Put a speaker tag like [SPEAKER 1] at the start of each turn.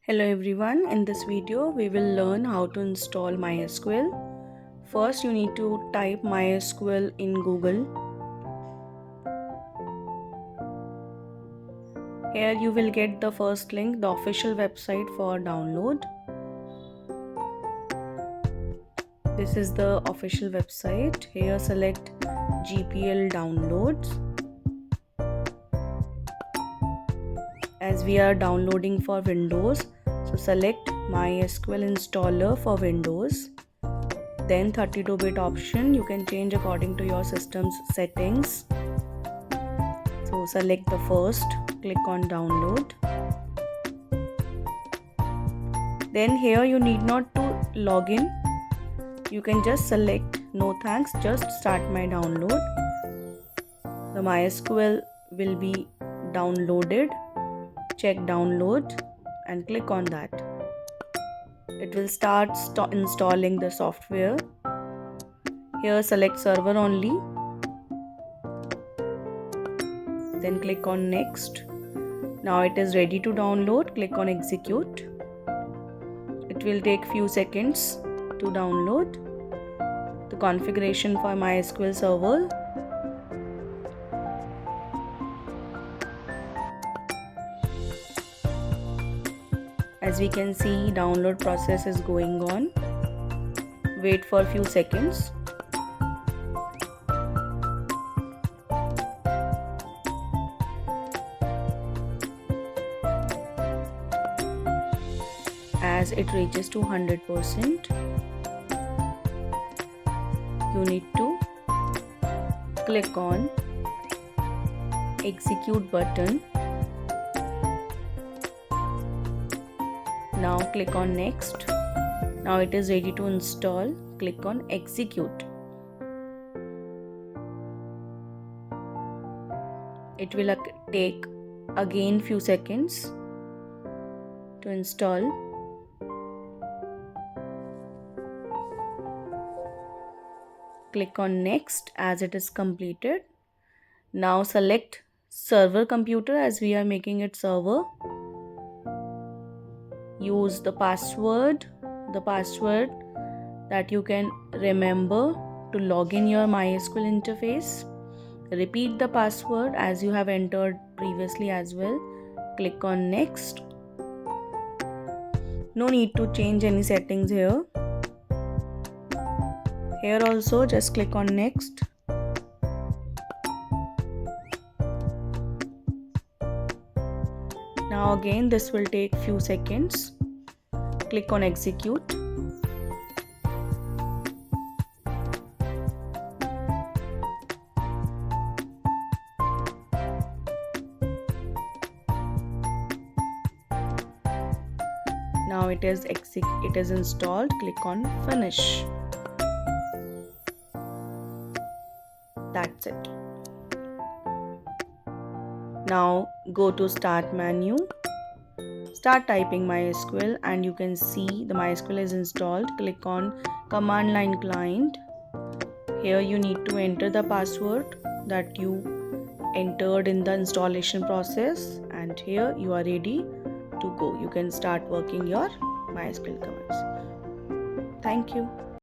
[SPEAKER 1] Hello everyone, in this video we will learn how to install MySQL. First you need to type MySQL in Google. Here you will get the first link, the official website for download. This is the official website. Here select GPL downloads. As we are downloading for Windows, so select MySQL installer for Windows. Then 32-bit option, you can change according to your system's settings. So select the first, click on download. Then here you need not to log in. You can just select no thanks, just start my download. The MySQL will be downloaded. Check download and click on that. It will start installing the software. Here select server only. Then click on next. Now it is ready to download. Click on execute. It will take few seconds to download the configuration for MySQL server. As we can see, download process is going on. Wait for a few seconds. As it reaches to 100%, you need to click on execute button. Now click on next. Now it is ready to install. Click on execute. It will take again few seconds to install. Click on next as it is completed. Now select server computer as we are making it server. Use the password that you can remember to log in your MySQL interface. Repeat the password as you have entered previously as well. Click on next. No need to change any settings here. Here also just click on next. Now again this will take few seconds. Click on execute. Now it is installed. Click on finish. That's it. Now go to start menu. Start typing MySQL and you can see the MySQL is installed. Click on command line client. Here you need to enter the password that you entered in the installation process, and here you are ready to go. You can start working your MySQL commands. Thank you.